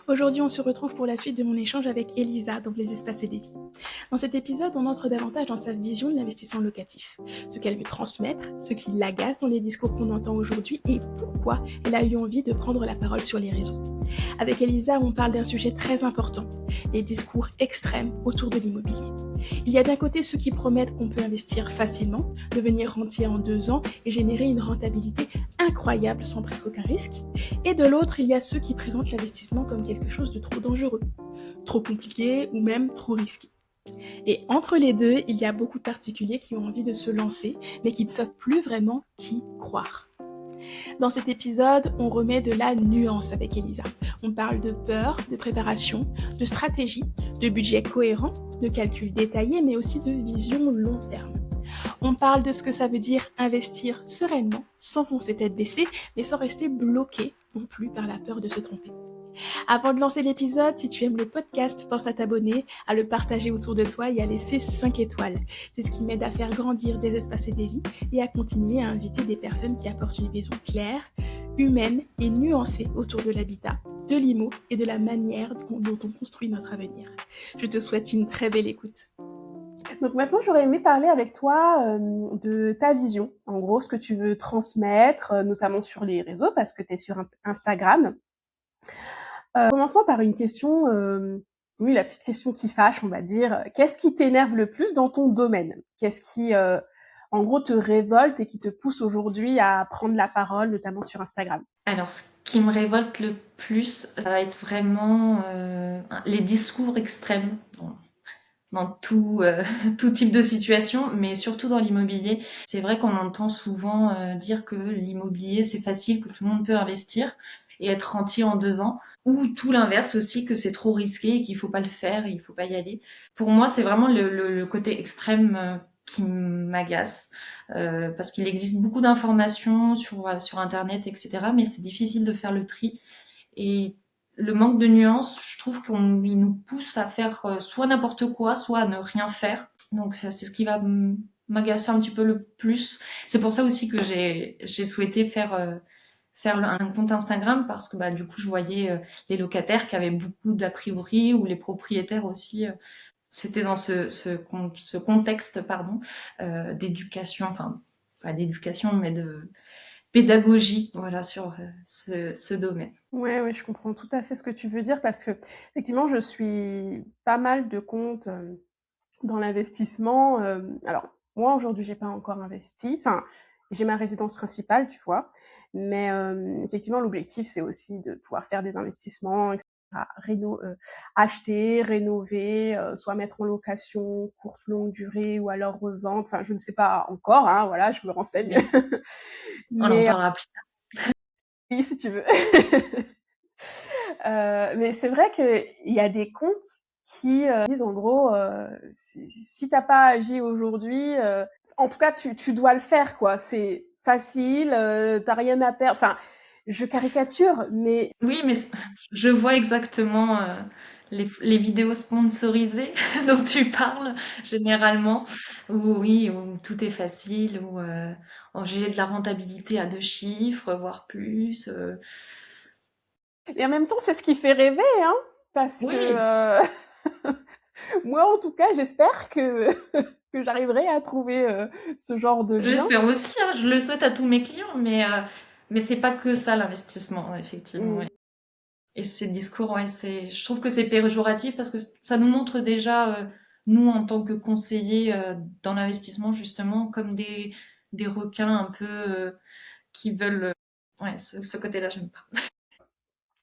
Aujourd'hui, on se retrouve pour la suite de mon échange avec Elisa dans Les Espaces et des Vies. Dans cet épisode, on entre davantage dans sa vision de l'investissement locatif, ce qu'elle veut transmettre, ce qui l'agace dans les discours qu'on entend aujourd'hui et pourquoi elle a eu envie de prendre la parole sur les réseaux. Avec Elisa, on parle d'un sujet très important, les discours extrêmes autour de l'immobilier. Il y a d'un côté ceux qui promettent qu'on peut investir facilement, devenir rentier en 2 ans et générer une rentabilité incroyable sans presque aucun risque. Et de l'autre, il y a ceux qui présentent l'investissement comme quelque chose de trop dangereux, trop compliqué ou même trop risqué. Et entre les deux, il y a beaucoup de particuliers qui ont envie de se lancer, mais qui ne savent plus vraiment qui croire. Dans cet épisode, on remet de la nuance avec Elisa. On parle de peur, de préparation, de stratégie, de budget cohérent, de calcul détaillé, mais aussi de vision long terme. On parle de ce que ça veut dire investir sereinement, sans foncer tête baissée, mais sans rester bloqué non plus par la peur de se tromper. Avant de lancer l'épisode, si tu aimes le podcast, pense à t'abonner, à le partager autour de toi et à laisser 5 étoiles. C'est ce qui m'aide à faire grandir des espaces et des vies et à continuer à inviter des personnes qui apportent une vision claire, humaine et nuancée autour de l'habitat, de l'IMO et de la manière dont on construit notre avenir. Je te souhaite une très belle écoute. Donc maintenant, j'aurais aimé parler avec toi de ta vision, en gros, ce que tu veux transmettre, notamment sur les réseaux, parce que tu es sur Instagram. Commençons par une question, oui, la petite question qui fâche, on va dire. Qu'est-ce qui t'énerve le plus dans ton domaine? Qu'est-ce qui, en gros, te révolte et qui te pousse aujourd'hui à prendre la parole, notamment sur Instagram? Alors, ce qui me révolte le plus, ça va être vraiment les discours extrêmes dans tout, tout type de situation, mais surtout dans l'immobilier. C'est vrai qu'on entend souvent dire que l'immobilier, c'est facile, que tout le monde peut investir et être rentier en 2 ans, ou tout l'inverse aussi, que c'est trop risqué et qu'il faut pas le faire, il faut pas y aller. Pour moi, c'est vraiment le côté extrême qui m'agace, parce qu'il existe beaucoup d'informations sur Internet, etc., mais c'est difficile de faire le tri. Et le manque de nuances, je trouve qu'il nous pousse à faire soit n'importe quoi, soit à ne rien faire. Donc c'est ce qui va m'agacer un petit peu le plus. C'est pour ça aussi que j'ai souhaité faire un compte Instagram, parce que bah du coup je voyais les locataires qui avaient beaucoup d'a priori, ou les propriétaires aussi. C'était dans ce contexte, pardon, d'éducation, enfin pas d'éducation, mais de pédagogie, voilà, sur ce domaine. Ouais, ouais, je comprends tout à fait ce que tu veux dire parce que effectivement, je suis pas mal de comptes dans l'investissement. Alors, moi aujourd'hui, j'ai pas encore investi. Enfin, j'ai ma résidence principale, tu vois. Mais effectivement, l'objectif, c'est aussi de pouvoir faire des investissements, etc. Acheter, rénover, soit mettre en location courte, longue durée, ou alors revendre. Enfin, je ne sais pas encore. Hein, voilà, je me renseigne. Oui, on en Mais parlera plus tard. oui, si tu veux. Mais c'est vrai qu'il y a des comptes qui disent en gros, si t'as pas agi aujourd'hui, en tout cas tu dois le faire quoi. C'est facile, t'as rien à perdre. Enfin, je caricature, mais Oui, mais je vois exactement les vidéos sponsorisées dont tu parles généralement, où oui, où tout est facile, où j'ai de la rentabilité à 2 chiffres, voire plus. et en même temps c'est ce qui fait rêver, hein, parce que Oui, moi en tout cas j'espère que que j'arriverai à trouver ce genre de bien. j'espère aussi, hein, je le souhaite à tous mes clients, mais c'est pas que ça l'investissement, effectivement. Mm. Ouais. Et ces discours, ouais, je trouve que c'est péjoratif, parce que ça nous montre déjà, nous, en tant que conseillers dans l'investissement, justement, comme des requins un peu qui veulent. Ouais, ce côté-là, j'aime pas.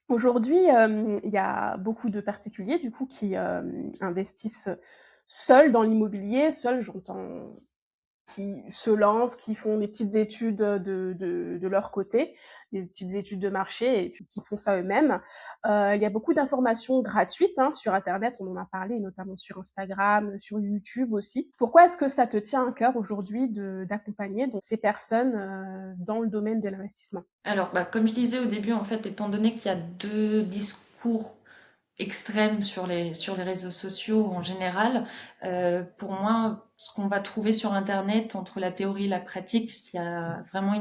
Aujourd'hui, il y a beaucoup de particuliers du coup qui investissent seuls dans l'immobilier. Seuls, j'entends, qui se lancent, qui font des petites études de leur côté, des petites études de marché et puis qui font ça eux-mêmes. Il y a beaucoup d'informations gratuites hein, sur Internet, on en a parlé, notamment sur Instagram, sur YouTube aussi. Pourquoi est-ce que ça te tient à cœur aujourd'hui d'accompagner donc, ces personnes dans le domaine de l'investissement? Alors, bah, comme je disais au début, en fait, étant donné qu'il y a deux discours extrêmes sur les réseaux sociaux en général, pour moi, ce qu'on va trouver sur Internet, entre la théorie et la pratique, il y a vraiment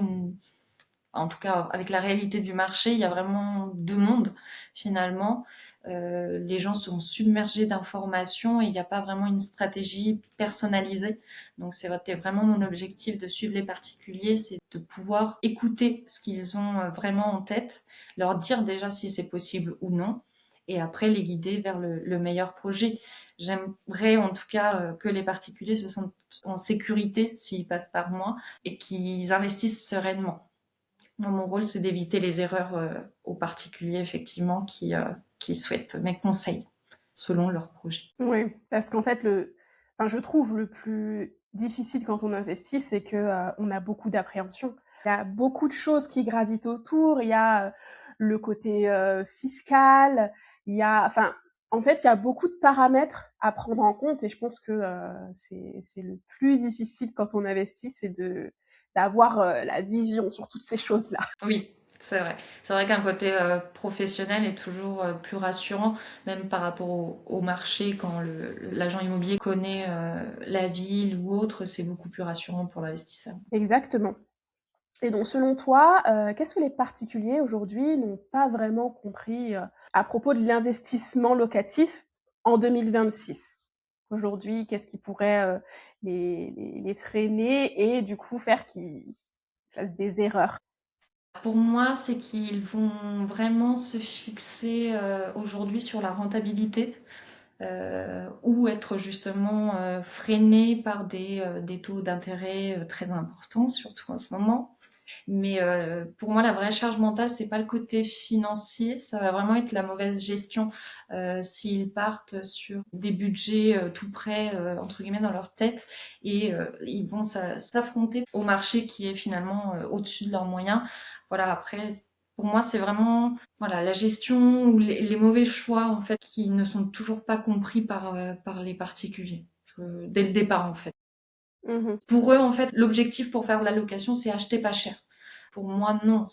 en tout cas avec la réalité du marché, il y a vraiment deux mondes finalement. Les gens sont submergés d'informations et il n'y a pas vraiment une stratégie personnalisée. Donc c'était vraiment mon objectif de suivre les particuliers, c'est de pouvoir écouter ce qu'ils ont vraiment en tête, leur dire déjà si c'est possible ou non, et après les guider vers le meilleur projet. J'aimerais en tout cas que les particuliers se sentent en sécurité s'ils passent par moi et qu'ils investissent sereinement. Moi, mon rôle, c'est d'éviter les erreurs aux particuliers, effectivement, qui souhaitent mes conseils selon leur projet. Oui, parce qu'en fait, enfin, je trouve le plus difficile quand on investit, c'est que on a beaucoup d'appréhension. Il y a beaucoup de choses qui gravitent autour. Il y a le côté fiscal. Il y a, enfin, en fait, il y a beaucoup de paramètres à prendre en compte, et je pense que c'est le plus difficile quand on investit, c'est de d'avoir la vision sur toutes ces choses-là. Oui, c'est vrai. C'est vrai qu'un côté professionnel est toujours plus rassurant, même par rapport au marché, quand l'agent immobilier connaît la ville ou autre, c'est beaucoup plus rassurant pour l'investisseur. Exactement. Et donc, selon toi, qu'est-ce que les particuliers aujourd'hui n'ont pas vraiment compris à propos de l'investissement locatif en 2026? Aujourd'hui, qu'est-ce qui pourrait les freiner et du coup faire qu'ils fassent des erreurs? Pour moi, c'est qu'ils vont vraiment se fixer aujourd'hui sur la rentabilité. Ou être justement freiné par des taux d'intérêt très importants, surtout en ce moment. Mais pour moi, la vraie charge mentale, c'est pas le côté financier, ça va vraiment être la mauvaise gestion. S'ils partent sur des budgets tout prêts, entre guillemets, dans leur tête, et ils vont s'affronter au marché qui est finalement au-dessus de leurs moyens. Voilà, après, pour moi, c'est vraiment voilà, la gestion ou les mauvais choix en fait qui ne sont toujours pas compris par les particuliers dès le départ en fait. Mhm. Pour eux, en fait, l'objectif pour faire de la location, c'est acheter pas cher. Pour moi, non.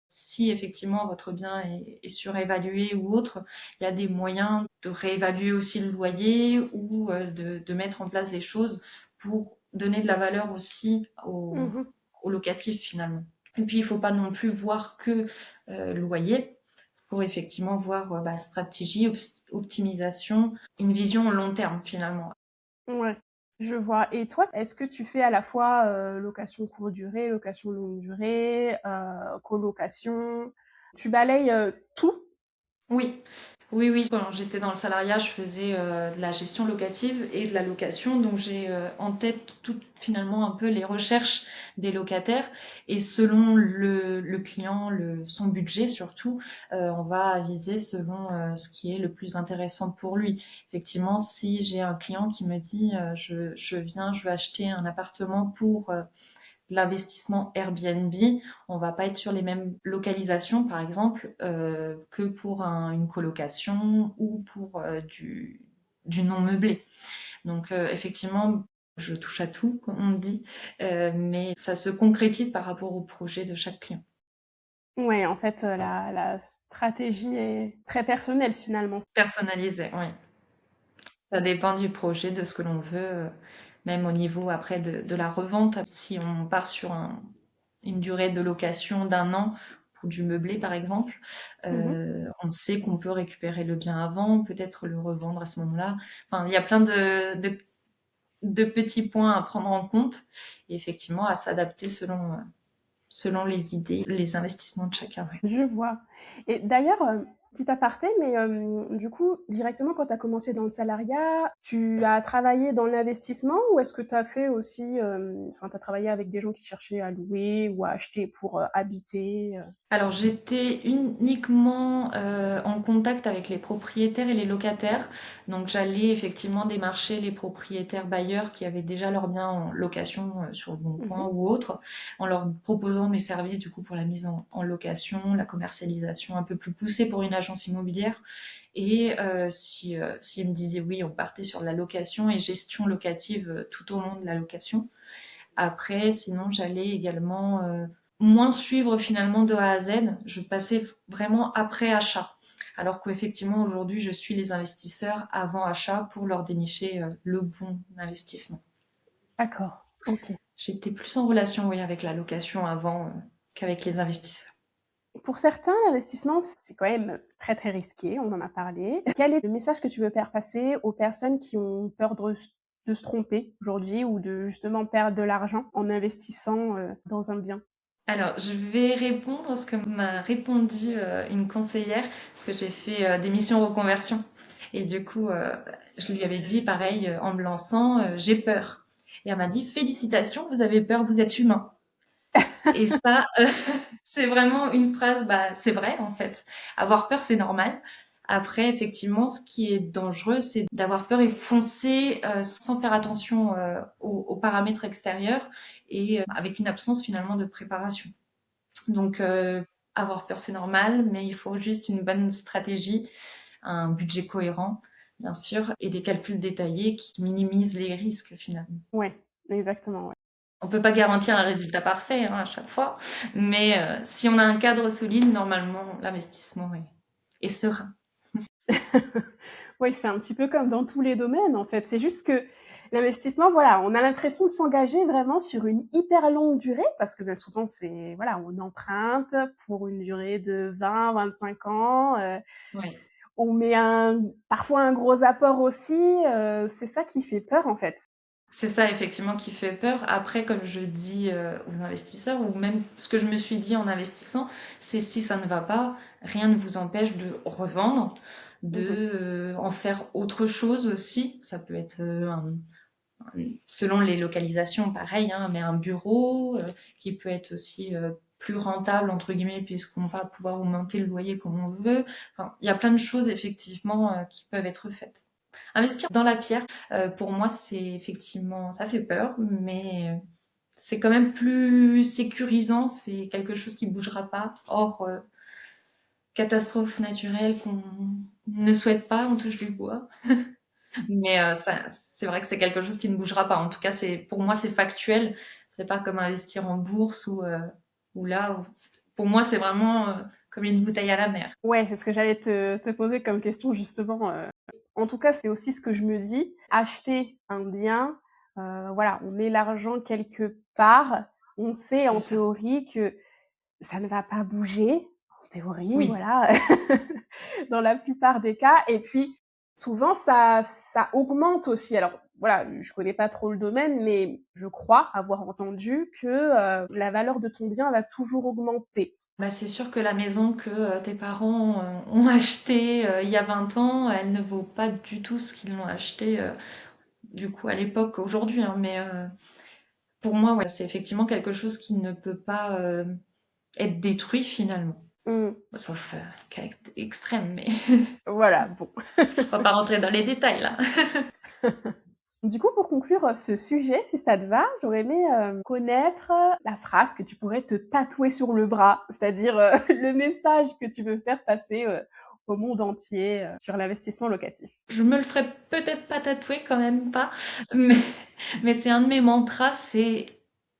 Si effectivement votre bien est surévalué ou autre, il y a des moyens de réévaluer aussi le loyer ou de mettre en place des choses pour donner de la valeur aussi Mhm. au locatif finalement. Et puis il faut pas non plus voir que loyer, pour effectivement voir stratégie, optimisation, une vision long terme finalement. Ouais, je vois. Et toi, est-ce que tu fais à la fois location courte durée, location longue durée, colocation? Tu balayes tout? Oui, oui, oui. Quand j'étais dans le salariat, je faisais de la gestion locative et de la location. Donc j'ai en tête tout finalement un peu les recherches des locataires. Et selon le client, son budget surtout, on va viser selon ce qui est le plus intéressant pour lui. Effectivement, si j'ai un client qui me dit je veux acheter un appartement pour de l'investissement Airbnb, on va pas être sur les mêmes localisations, par exemple, que pour une colocation ou pour du non meublé. Donc, effectivement, je touche à tout, comme on dit, mais ça se concrétise par rapport au projet de chaque client. Ouais, en fait, la stratégie est très personnelle finalement. Personnalisé, oui. Ça dépend du projet, de ce que l'on veut, même au niveau après de la revente. Si on part sur une durée de location d'un an pour du meublé par exemple, Mhm. on sait qu'on peut récupérer le bien avant, peut-être le revendre à ce moment-là. Enfin, il y a plein de petits points à prendre en compte et effectivement à s'adapter selon les idées, les investissements de chacun. Ouais. Je vois. Et d'ailleurs, petit aparté, mais du coup, directement quand tu as commencé dans le salariat, tu as travaillé dans l'investissement ou est-ce que tu as fait aussi, enfin, tu as travaillé avec des gens qui cherchaient à louer ou à acheter pour habiter? Alors j'étais uniquement en contact avec les propriétaires et les locataires. Donc j'allais effectivement démarcher les propriétaires bailleurs qui avaient déjà leur bien en location sur le Bon Coin Mhm. ou autre, en leur proposant mes services du coup pour la mise en location, la commercialisation un peu plus poussée pour une agence immobilière. Et s'ils me disaient oui, on partait sur la location et gestion locative tout au long de la location. Après, sinon, j'allais également moins suivre finalement de A à Z. Je passais vraiment après achat. Alors qu'effectivement, aujourd'hui, je suis les investisseurs avant achat pour leur dénicher le bon investissement. D'accord, ok. J'étais plus en relation, oui, avec la location avant. qu'avec les investisseurs. Pour certains, l'investissement, c'est quand même très très risqué, on en a parlé. Quel est le message que tu veux faire passer aux personnes qui ont peur de se tromper aujourd'hui ou de justement perdre de l'argent en investissant dans un bien? Alors, je vais répondre à ce que m'a répondu une conseillère, parce que j'ai fait des missions reconversion. Et du coup, je lui avais dit, pareil, en me lançant, j'ai peur. Et elle m'a dit, félicitations, vous avez peur, vous êtes humain. Et ça, c'est vraiment une phrase, bah, c'est vrai en fait. Avoir peur, c'est normal. Après, effectivement, ce qui est dangereux, c'est d'avoir peur et foncer sans faire attention aux paramètres extérieurs et avec une absence finalement de préparation. Donc, avoir peur, c'est normal, mais il faut juste une bonne stratégie, un budget cohérent, bien sûr, et des calculs détaillés qui minimisent les risques finalement. Ouais, exactement, ouais. On peut pas garantir un résultat parfait hein, à chaque fois, mais si on a un cadre solide, normalement, l'investissement est serein. Oui, c'est un petit peu comme dans tous les domaines, en fait. C'est juste que l'investissement, voilà, on a l'impression de s'engager vraiment sur une hyper longue durée, parce que bien souvent, c'est, voilà, on emprunte pour une durée de 20, 25 ans. Oui. On met parfois un gros apport aussi. C'est ça qui fait peur, en fait. C'est ça effectivement qui fait peur. Après, comme je dis aux investisseurs, ou même ce que je me suis dit en investissant, c'est si ça ne va pas, rien ne vous empêche de revendre, de Mhm. en faire autre chose aussi. Ça peut être selon les localisations, pareil, hein, mais un bureau qui peut être aussi plus rentable entre guillemets puisqu'on va pouvoir augmenter le loyer comme on veut. Enfin, il y a plein de choses effectivement qui peuvent être faites. Investir dans la pierre, pour moi, c'est effectivement, ça fait peur, mais c'est quand même plus sécurisant. C'est quelque chose qui bougera pas. Hors catastrophe naturelle qu'on ne souhaite pas, on touche du bois. Mais ça, c'est vrai que c'est quelque chose qui ne bougera pas. En tout cas, pour moi, c'est factuel. C'est pas comme investir en bourse ou là. Pour moi, c'est vraiment comme une bouteille à la mer. Ouais, c'est ce que j'allais te poser comme question, justement. En tout cas, c'est aussi ce que je me dis. Acheter un bien, voilà, on met l'argent quelque part. On sait C'est en ça. théorie que ça ne va pas bouger. En théorie, Oui, voilà, dans la plupart des cas. Et puis, souvent, ça augmente aussi. Alors, voilà, je connais pas trop le domaine, mais je crois avoir entendu que la valeur de ton bien va toujours augmenter. bah, c'est sûr que la maison que tes parents ont achetée il y a 20 ans, elle ne vaut pas du tout ce qu'ils l'ont achetée du coup à l'époque aujourd'hui. Hein, mais pour moi, ouais, c'est effectivement quelque chose qui ne peut pas être détruit finalement. Mmh. Sauf cas extrême, mais Voilà, bon. on va pas rentrer dans les détails là. Du coup, pour conclure ce sujet, si ça te va, j'aurais aimé connaître la phrase que tu pourrais te tatouer sur le bras, c'est-à-dire le message que tu veux faire passer au monde entier sur l'investissement locatif. Je me le ferai peut-être pas tatouer, quand même pas, mais, mais c'est un de mes mantras, c'est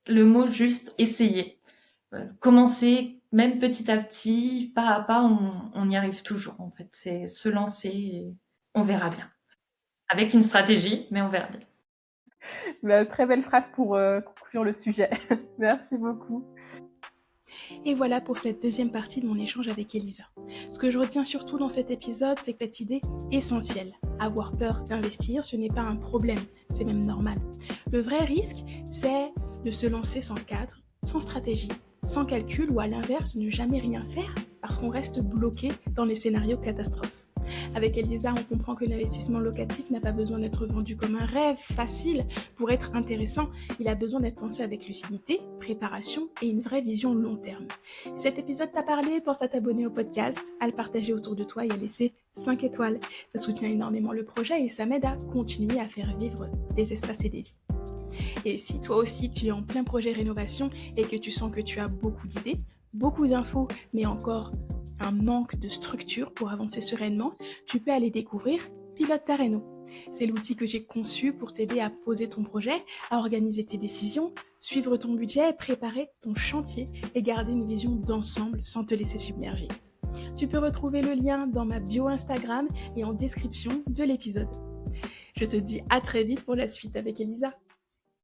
le mot juste essayer. Commencer, même petit à petit, pas à pas, on y arrive toujours en fait. C'est se lancer et on verra bien. Avec une stratégie, mais on verra bien. Bah, très belle phrase pour conclure le sujet. Merci beaucoup. Et voilà pour cette deuxième partie de mon échange avec Elisa. Ce que je retiens surtout dans cet épisode, c'est que cette idée essentielle. Avoir peur d'investir, ce n'est pas un problème, c'est même normal. Le vrai risque, c'est de se lancer sans cadre, sans stratégie, sans calcul ou à l'inverse, ne jamais rien faire parce qu'on reste bloqué dans les scénarios catastrophes. Avec Elisa, on comprend que l'investissement locatif n'a pas besoin d'être vendu comme un rêve facile pour être intéressant. Il a besoin d'être pensé avec lucidité, préparation et une vraie vision long terme. Si cet épisode t'a parlé, pense à t'abonner au podcast, à le partager autour de toi et à laisser 5 étoiles. Ça soutient énormément le projet et ça m'aide à continuer à faire vivre des espaces et des vies. Et si toi aussi tu es en plein projet rénovation et que tu sens que tu as beaucoup d'idées, beaucoup d'infos, mais encore un manque de structure pour avancer sereinement, tu peux aller découvrir Pilote ta réno. C'est l'outil que j'ai conçu pour t'aider à poser ton projet, à organiser tes décisions, suivre ton budget, préparer ton chantier et garder une vision d'ensemble sans te laisser submerger. Tu peux retrouver le lien dans ma bio Instagram et en description de l'épisode. Je te dis à très vite pour la suite avec Elisa.